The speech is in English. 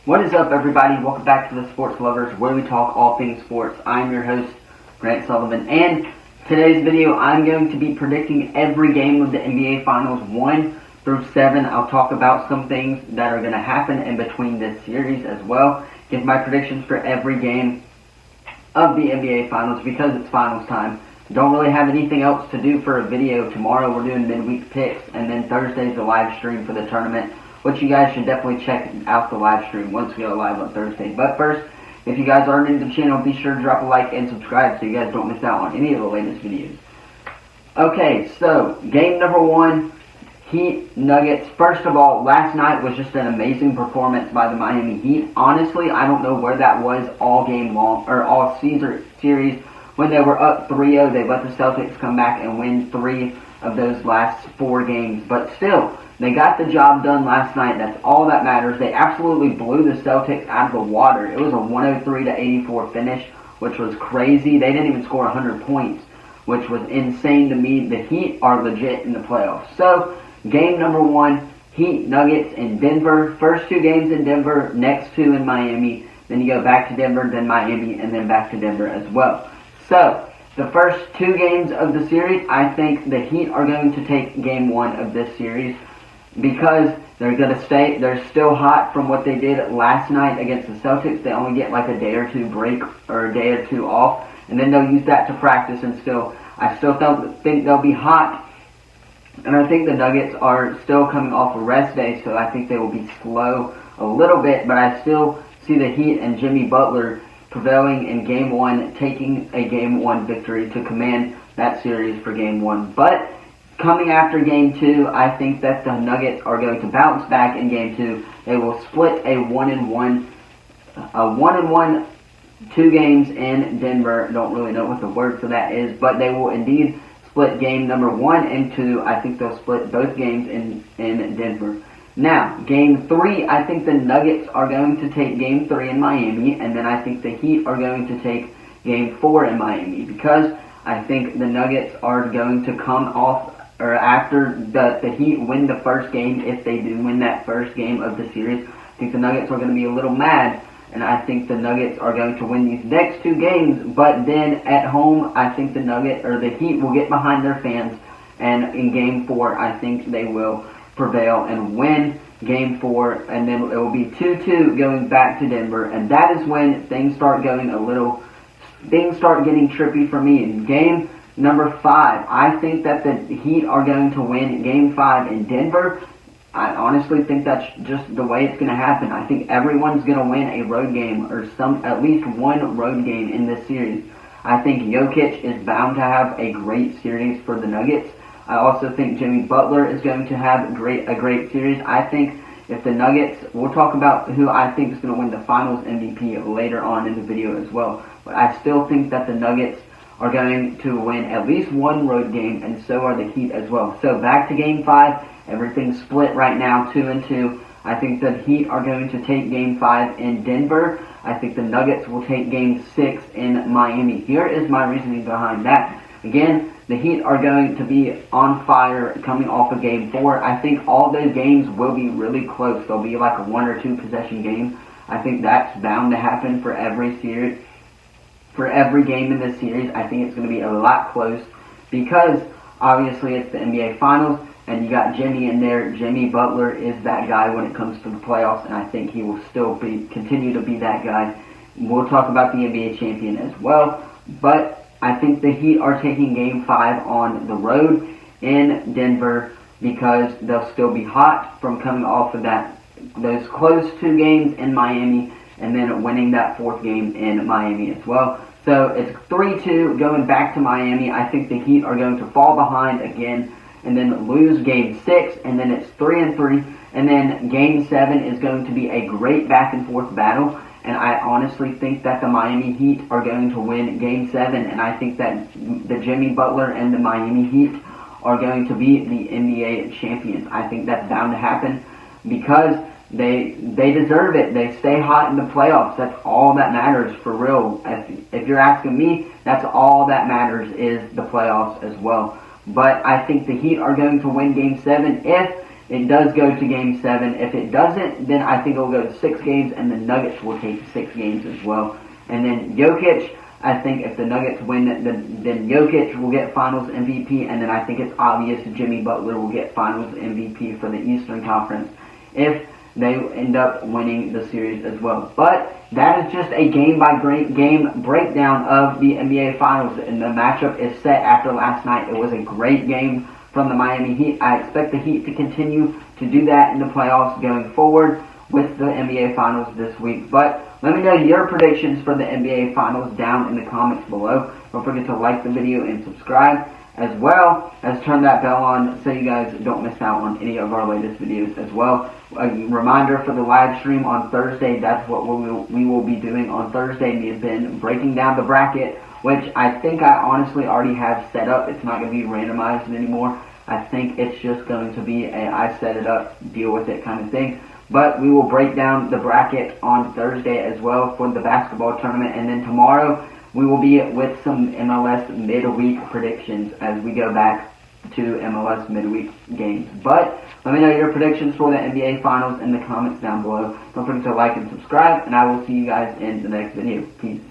What is up, everybody? Welcome back to the Sports Lovers, where we talk all things sports. I'm your host, Grant Sullivan, and today's video, I'm going to be predicting every game of the NBA Finals 1 through 7. I'll talk about some things that are going to happen in between this series as well. Give my predictions for every game of the NBA Finals because it's finals time. Don't really have anything else to do for a video. Tomorrow we're doing midweek picks, and then Thursday's the live stream for the tournament, which you guys should definitely check out the live stream once we go live on Thursday. But first, if you guys aren't new to the channel, be sure to drop a like and subscribe so you guys don't miss out on any of the latest videos. Okay, so game number 1, Heat Nuggets. First of all, last night was just an amazing performance by the Miami Heat. Honestly, I don't know where that was all game long, or all series. When they were up 3-0, they let the Celtics come back and win 3 of those last 4 games. But still, they got the job done last night. That's all that matters. They absolutely blew the Celtics out of the water. It was a 103-84 finish, which was crazy. They didn't even score 100 points, which was insane to me. The Heat are legit in the playoffs. So, game number 1, Heat Nuggets in Denver. First 2 games in Denver, next 2 in Miami. Then you go back to Denver, then Miami, and then back to Denver as well. So, the first 2 games of the series, I think the Heat are going to take game 1 of this series because they're still hot from what they did last night against the Celtics. They only get like a day or 2 break or a day or 2 off, and then they'll use that to practice, and I still think they'll be hot. And I think the Nuggets are still coming off a rest day, so I think they will be slow a little bit, but I still see the Heat and Jimmy Butler prevailing in Game 1, taking a Game 1 victory to command that series for Game 1. But coming after Game 2, I think that the Nuggets are going to bounce back in Game 2. They will split a 1-1 2 games in Denver. Don't really know what the word for that is, but they will indeed split game number 1 and 2. I think they'll split both games in Denver. Now, Game 3, I think the Nuggets are going to take Game 3 in Miami, and then I think the Heat are going to take Game 4 in Miami, because I think the Nuggets are going to come off, or after the Heat win the first game, if they do win that first game of the series, I think the Nuggets are going to be a little mad, and I think the Nuggets are going to win these next 2 games, but then at home, I think the Heat will get behind their fans, and in Game 4, I think they will prevail and win Game 4, and then it will be 2-2 going back to Denver, and that is when things start getting trippy for me. In game number 5, I think that the Heat are going to win Game 5 in Denver. I honestly think that's just the way it's going to happen. I think everyone's going to win a road game, or at least one road game in this series. I think Jokic is bound to have a great series for the Nuggets. I also think Jimmy Butler is going to have a great series. I think if the Nuggets, we'll talk about who I think is going to win the Finals MVP later on in the video as well. But I still think that the Nuggets are going to win at least one road game, and so are the Heat as well. So back to Game 5. Everything's split right now, 2-2. I think the Heat are going to take Game 5 in Denver. I think the Nuggets will take Game 6 in Miami. Here is my reasoning behind that. Again, the Heat are going to be on fire coming off of Game 4. I think all those games will be really close. They'll be like a 1 or 2 possession game. I think that's bound to happen for every series. For every game in this series, I think it's going to be a lot close because obviously it's the NBA Finals and you got Jimmy in there. Jimmy Butler is that guy when it comes to the playoffs, and I think he will still continue to be that guy. We'll talk about the NBA champion as well, but I think the Heat are taking Game 5 on the road in Denver because they'll still be hot from coming off of those close 2 games in Miami and then winning that 4th game in Miami as well. So it's 3-2 going back to Miami. I think the Heat are going to fall behind again and then lose Game 6, and then it's 3-3, and then Game 7 is going to be a great back-and-forth battle. And I honestly think that the Miami Heat are going to win Game 7, and I think that the Jimmy Butler and the Miami Heat are going to be the NBA champions. I think that's bound to happen because they deserve it. They stay hot in the playoffs. That's all that matters for real. If you're asking me, that's all that matters is the playoffs as well. But I think the Heat are going to win Game 7 if it does go to Game 7. If it doesn't, then I think it will go to 6 games, and the Nuggets will take 6 games as well. And then Jokic, I think if the Nuggets win, then Jokic will get Finals MVP, and then I think it's obvious Jimmy Butler will get Finals MVP for the Eastern Conference if they end up winning the series as well. But that is just a game-by-game breakdown of the NBA Finals, and the matchup is set after last night. It was a great game from the Miami Heat. I expect the Heat to continue to do that in the playoffs going forward with the NBA Finals this week. But let me know your predictions for the NBA Finals down in the comments below. Don't forget to like the video and subscribe, as well as turn that bell on so you guys don't miss out on any of our latest videos as well. A reminder for the live stream on Thursday, that's what we will be doing on Thursday. Me and Ben breaking down the bracket, which I think I honestly already have set up. It's not going to be randomized anymore. I think it's just going to be a I set it up, deal with it kind of thing. But we will break down the bracket on Thursday as well for the basketball tournament. And then tomorrow we will be with some MLS midweek predictions as we go back to MLS midweek games. But let me know your predictions for the NBA Finals in the comments down below. Don't forget to like and subscribe, and I will see you guys in the next video. Peace.